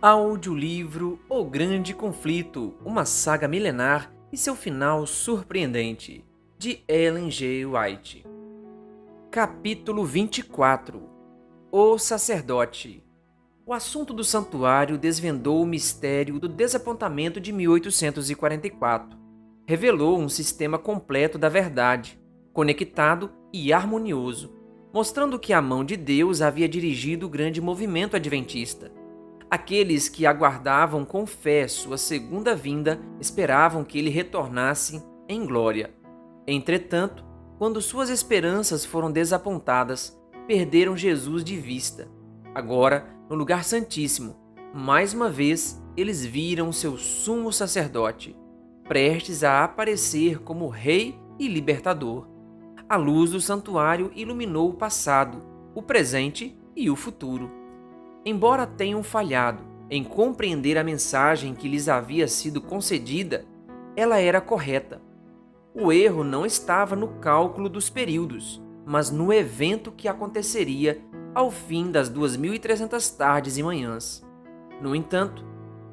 Audiolivro O Grande Conflito, uma saga milenar e seu final surpreendente, de Ellen G. White. Capítulo 24. O Sacerdote. O assunto do santuário desvendou o mistério do desapontamento de 1844. Revelou um sistema completo da verdade, conectado e harmonioso, mostrando que a mão de Deus havia dirigido o grande movimento adventista. Aqueles que aguardavam com fé sua segunda vinda esperavam que ele retornasse em glória. Entretanto, quando suas esperanças foram desapontadas, perderam Jesus de vista. Agora, no lugar santíssimo, mais uma vez, eles viram seu sumo sacerdote, prestes a aparecer como rei e libertador. A luz do santuário iluminou o passado, o presente e o futuro. Embora tenham falhado em compreender a mensagem que lhes havia sido concedida, ela era correta. O erro não estava no cálculo dos períodos, mas no evento que aconteceria ao fim das 2.300 tardes e manhãs. No entanto,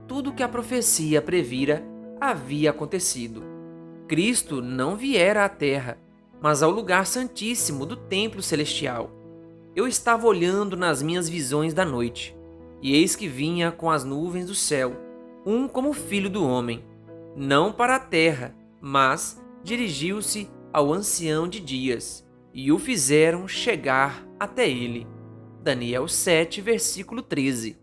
tudo o que a profecia previra havia acontecido. Cristo não viera à terra, mas ao lugar santíssimo do templo celestial. Eu estava olhando nas minhas visões da noite, e eis que vinha com as nuvens do céu, um como filho do homem, não para a terra, mas dirigiu-se ao ancião de dias, e o fizeram chegar até ele. Daniel 7, versículo 13.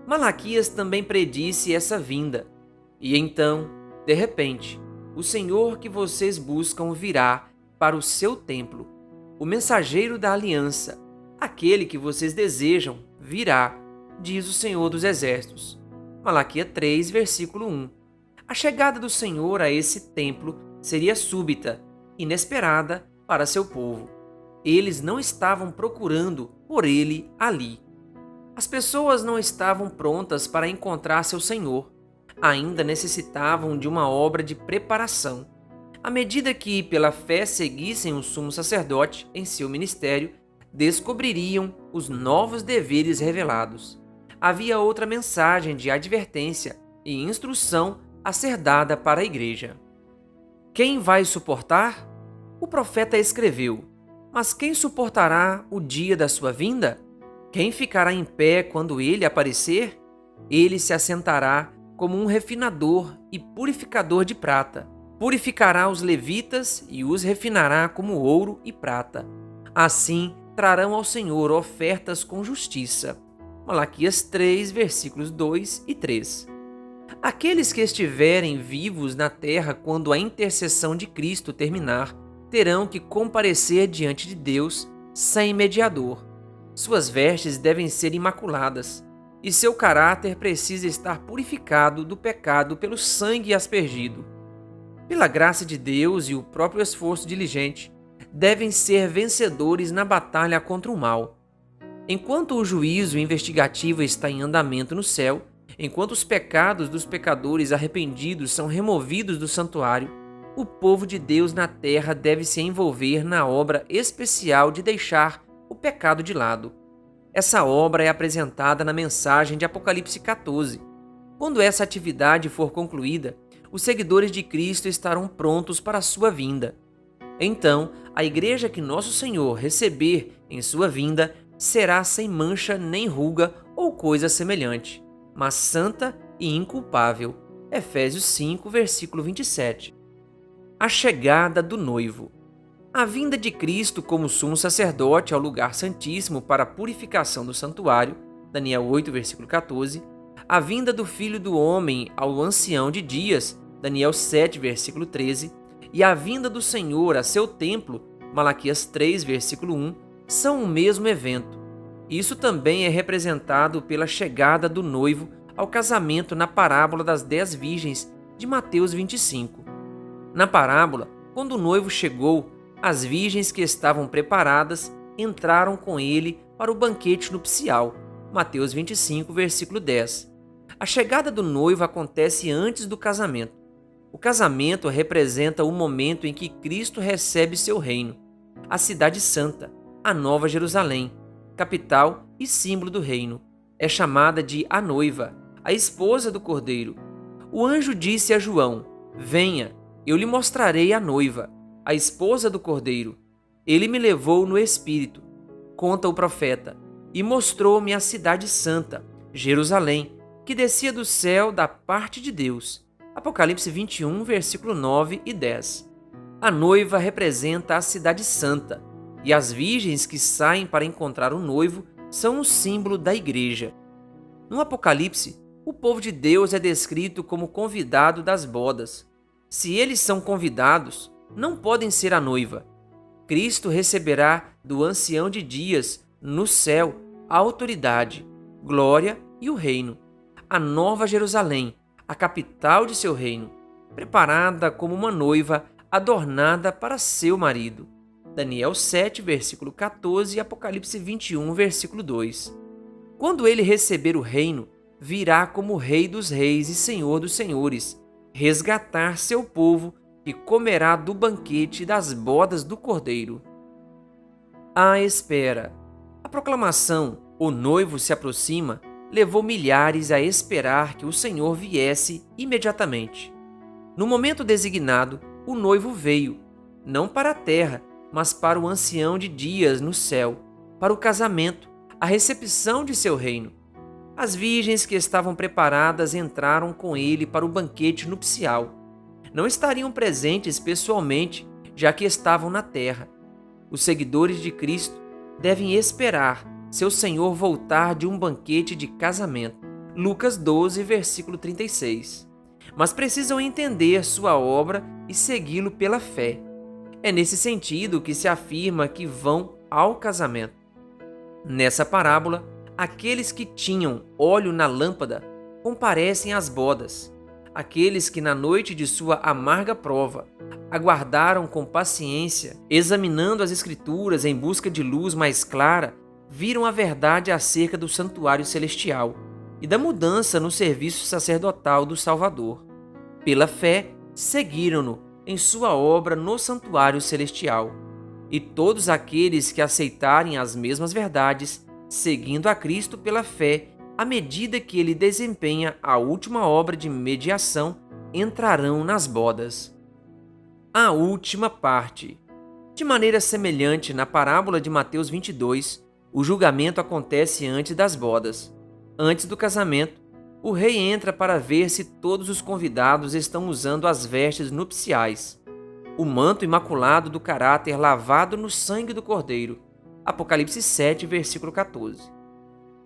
Malaquias também predisse essa vinda, e então, de repente, o Senhor que vocês buscam virá para o seu templo. O mensageiro da aliança, aquele que vocês desejam, virá, diz o Senhor dos Exércitos. Malaquias 3, versículo 1. A chegada do Senhor a esse templo seria súbita, inesperada para seu povo. Eles não estavam procurando por ele ali. As pessoas não estavam prontas para encontrar seu Senhor. Ainda necessitavam de uma obra de preparação. À medida que, pela fé, seguissem o sumo sacerdote em seu ministério, descobririam os novos deveres revelados. Havia outra mensagem de advertência e instrução a ser dada para a igreja. Quem vai suportar? O profeta escreveu: mas quem suportará o dia da sua vinda? Quem ficará em pé quando ele aparecer? Ele se assentará como um refinador e purificador de prata. Purificará os levitas e os refinará como ouro e prata. Assim trarão ao Senhor ofertas com justiça. Malaquias 3, versículos 2 e 3. Aqueles que estiverem vivos na terra quando a intercessão de Cristo terminar, terão que comparecer diante de Deus sem mediador. Suas vestes devem ser imaculadas, e seu caráter precisa estar purificado do pecado pelo sangue aspergido. Pela graça de Deus e o próprio esforço diligente, devem ser vencedores na batalha contra o mal. Enquanto o juízo investigativo está em andamento no céu, enquanto os pecados dos pecadores arrependidos são removidos do santuário, o povo de Deus na terra deve se envolver na obra especial de deixar o pecado de lado. Essa obra é apresentada na mensagem de Apocalipse 14. Quando essa atividade for concluída, os seguidores de Cristo estarão prontos para a sua vinda. Então, a igreja que nosso Senhor receber em sua vinda será sem mancha nem ruga ou coisa semelhante, mas santa e inculpável. Efésios 5, versículo 27. A chegada do noivo. A vinda de Cristo como sumo sacerdote ao lugar santíssimo para a purificação do santuário, Daniel 8, versículo 14, a vinda do Filho do Homem ao ancião de dias, Daniel 7, versículo 13, e a vinda do Senhor a seu templo, Malaquias 3, versículo 1, são o mesmo evento. Isso também é representado pela chegada do noivo ao casamento na parábola das 10 virgens de Mateus 25. Na parábola, quando o noivo chegou, as virgens que estavam preparadas entraram com ele para o banquete nupcial, Mateus 25, versículo 10. A chegada do noivo acontece antes do casamento. O casamento representa o momento em que Cristo recebe seu reino, a cidade santa, a Nova Jerusalém, capital e símbolo do reino. é chamada de a noiva, a esposa do Cordeiro. O anjo disse a João: Venha, eu lhe mostrarei a noiva, a esposa do Cordeiro. Ele me levou no espírito, conta o profeta, e mostrou-me a cidade santa, Jerusalém, que descia do céu da parte de Deus. Apocalipse 21, versículo 9 e 10. A noiva representa a cidade santa, e as virgens que saem para encontrar o noivo são um símbolo da igreja. No Apocalipse, o povo de Deus é descrito como convidado das bodas. Se eles são convidados, não podem ser a noiva. Cristo receberá do ancião de dias, no céu, a autoridade, glória e o reino. A nova Jerusalém, a capital de seu reino, preparada como uma noiva adornada para seu marido. Daniel 7, versículo 14 e Apocalipse 21, versículo 2. Quando ele receber o reino, virá como Rei dos reis e Senhor dos senhores, resgatar seu povo que comerá do banquete das bodas do Cordeiro. A espera. A proclamação "O noivo se aproxima" levou milhares a esperar que o Senhor viesse imediatamente. No momento designado, o noivo veio, não para a terra, mas para o ancião de dias no céu, para o casamento, a recepção de seu reino. As virgens que estavam preparadas entraram com ele para o banquete nupcial. Não estariam presentes pessoalmente, já que estavam na terra. Os seguidores de Cristo devem esperar seu Senhor voltar de um banquete de casamento. Lucas 12, versículo 36. Mas precisam entender sua obra e segui-lo pela fé. É nesse sentido que se afirma que vão ao casamento. Nessa parábola, aqueles que tinham óleo na lâmpada comparecem às bodas. Aqueles que na noite de sua amarga prova aguardaram com paciência, examinando as Escrituras em busca de luz mais clara, viram a verdade acerca do santuário celestial e da mudança no serviço sacerdotal do Salvador. Pela fé, seguiram-no em sua obra no santuário celestial. E todos aqueles que aceitarem as mesmas verdades, seguindo a Cristo pela fé, à medida que ele desempenha a última obra de mediação, entrarão nas bodas. A última parte. De maneira semelhante na parábola de Mateus 22, o julgamento acontece antes das bodas. Antes do casamento, o rei entra para ver se todos os convidados estão usando as vestes nupciais, o manto imaculado do caráter lavado no sangue do Cordeiro. Apocalipse 7, versículo 14.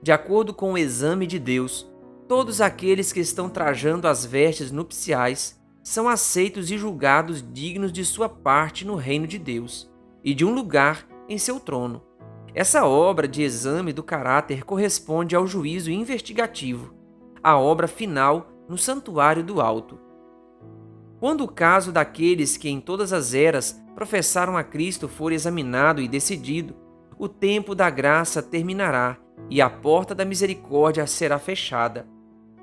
De acordo com o exame de Deus, todos aqueles que estão trajando as vestes nupciais são aceitos e julgados dignos de sua parte no reino de Deus e de um lugar em seu trono. Essa obra de exame do caráter corresponde ao juízo investigativo, a obra final no santuário do alto. Quando o caso daqueles que em todas as eras professaram a Cristo for examinado e decidido, o tempo da graça terminará e a porta da misericórdia será fechada.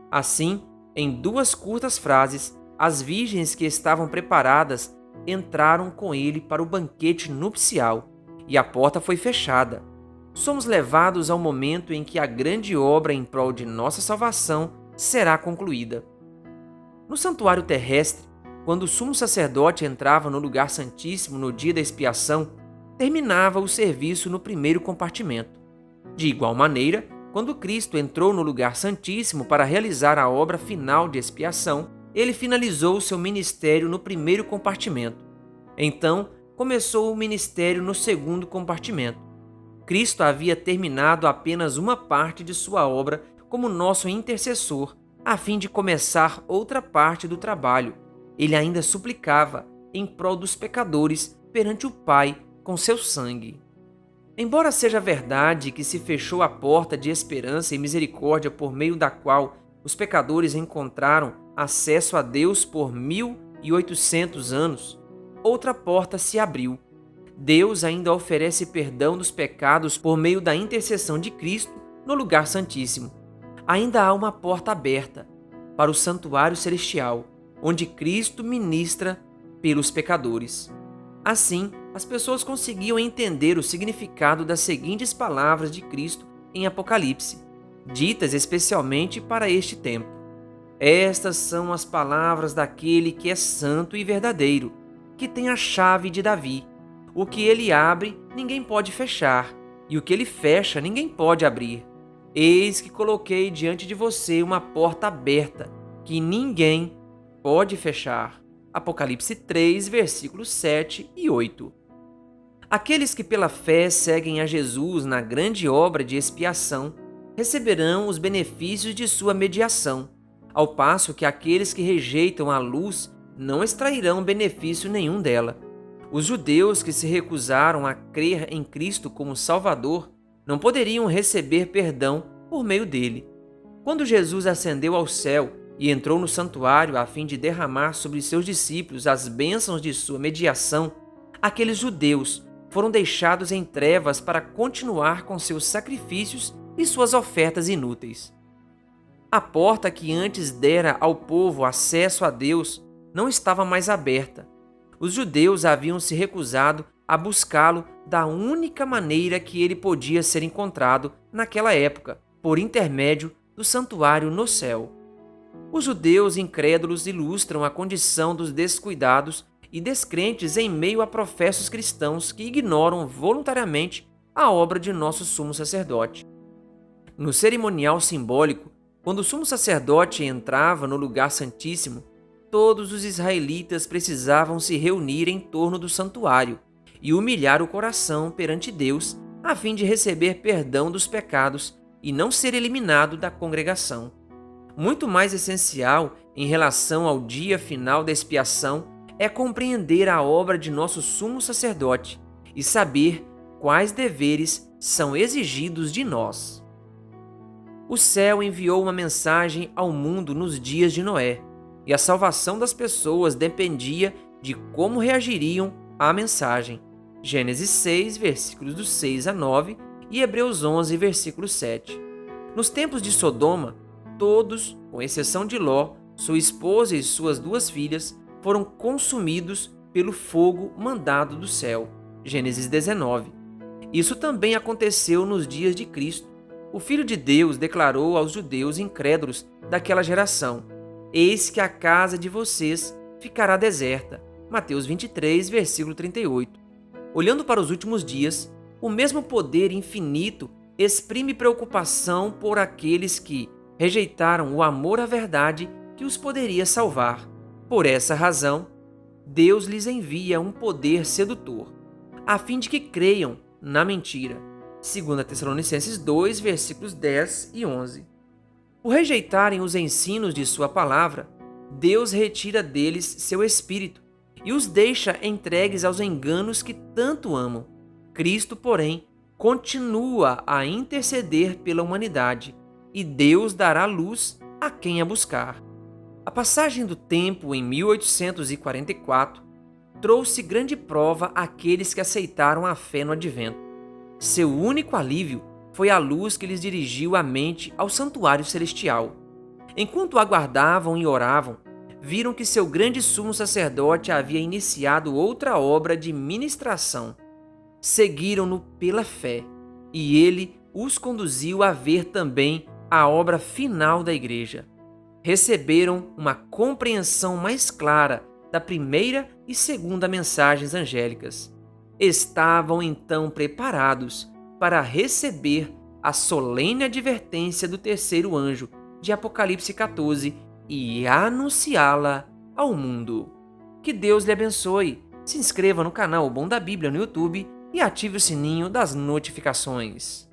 Assim, em duas curtas frases, as virgens que estavam preparadas entraram com ele para o banquete nupcial e a porta foi fechada. Somos levados ao momento em que a grande obra em prol de nossa salvação será concluída. No santuário terrestre, quando o sumo sacerdote entrava no lugar santíssimo no dia da expiação, terminava o serviço no primeiro compartimento. De igual maneira, quando Cristo entrou no lugar santíssimo para realizar a obra final de expiação, ele finalizou seu ministério no primeiro compartimento. Então, começou o ministério no segundo compartimento. Cristo havia terminado apenas uma parte de sua obra como nosso intercessor, a fim de começar outra parte do trabalho. Ele ainda suplicava em prol dos pecadores perante o Pai com seu sangue. Embora seja verdade que se fechou a porta de esperança e misericórdia por meio da qual os pecadores encontraram acesso a Deus por 1800 anos, outra porta se abriu. Deus ainda oferece perdão dos pecados por meio da intercessão de Cristo no lugar santíssimo. Ainda há uma porta aberta para o santuário celestial, onde Cristo ministra pelos pecadores. Assim, as pessoas conseguiam entender o significado das seguintes palavras de Cristo em Apocalipse: ditas especialmente para este tempo. Estas são as palavras daquele que é santo e verdadeiro, que tem a chave de Davi. O que ele abre, ninguém pode fechar, e o que ele fecha, ninguém pode abrir. Eis que coloquei diante de você uma porta aberta, que ninguém pode fechar. Apocalipse 3, versículos 7 e 8. Aqueles que pela fé seguem a Jesus na grande obra de expiação receberão os benefícios de sua mediação, ao passo que aqueles que rejeitam a luz não extrairão benefício nenhum dela. Os judeus que se recusaram a crer em Cristo como Salvador não poderiam receber perdão por meio dele. Quando Jesus ascendeu ao céu e entrou no santuário a fim de derramar sobre seus discípulos as bênçãos de sua mediação, aqueles judeus foram deixados em trevas para continuar com seus sacrifícios e suas ofertas inúteis. A porta que antes dera ao povo acesso a Deus não estava mais aberta. Os judeus haviam se recusado a buscá-lo da única maneira que ele podia ser encontrado naquela época, por intermédio do santuário no céu. Os judeus incrédulos ilustram a condição dos descuidados e descrentes em meio a professos cristãos que ignoram voluntariamente a obra de nosso sumo sacerdote. No cerimonial simbólico, quando o sumo sacerdote entrava no lugar santíssimo, todos os israelitas precisavam se reunir em torno do santuário e humilhar o coração perante Deus, a fim de receber perdão dos pecados e não ser eliminado da congregação. Muito mais essencial em relação ao dia final da expiação é compreender a obra de nosso sumo sacerdote e saber quais deveres são exigidos de nós. O céu enviou uma mensagem ao mundo nos dias de Noé, e a salvação das pessoas dependia de como reagiriam à mensagem. Gênesis 6, versículos do 6 a 9 e Hebreus 11, versículo 7. Nos tempos de Sodoma, todos, com exceção de Ló, sua esposa e suas 2 filhas, foram consumidos pelo fogo mandado do céu. Gênesis 19. Isso também aconteceu nos dias de Cristo. O Filho de Deus declarou aos judeus incrédulos daquela geração: eis que a casa de vocês ficará deserta. Mateus 23, versículo 38. Olhando para os últimos dias, o mesmo poder infinito exprime preocupação por aqueles que rejeitaram o amor à verdade que os poderia salvar. Por essa razão, Deus lhes envia um poder sedutor, a fim de que creiam na mentira. 2 Tessalonicenses 2, versículos 10 e 11. Por rejeitarem os ensinos de sua palavra, Deus retira deles seu espírito e os deixa entregues aos enganos que tanto amam. Cristo, porém, continua a interceder pela humanidade e Deus dará luz a quem a buscar. A passagem do tempo em 1844 trouxe grande prova àqueles que aceitaram a fé no advento. Seu único alívio foi a luz que lhes dirigiu a mente ao santuário celestial. Enquanto aguardavam e oravam, viram que seu grande sumo sacerdote havia iniciado outra obra de ministração. Seguiram-no pela fé, e ele os conduziu a ver também a obra final da igreja. Receberam uma compreensão mais clara da primeira e segunda mensagens angélicas. Estavam então preparados para receber a solene advertência do terceiro anjo de Apocalipse 14 e anunciá-la ao mundo. Que Deus lhe abençoe. Se inscreva no canal O Bom da Bíblia no YouTube e ative o sininho das notificações.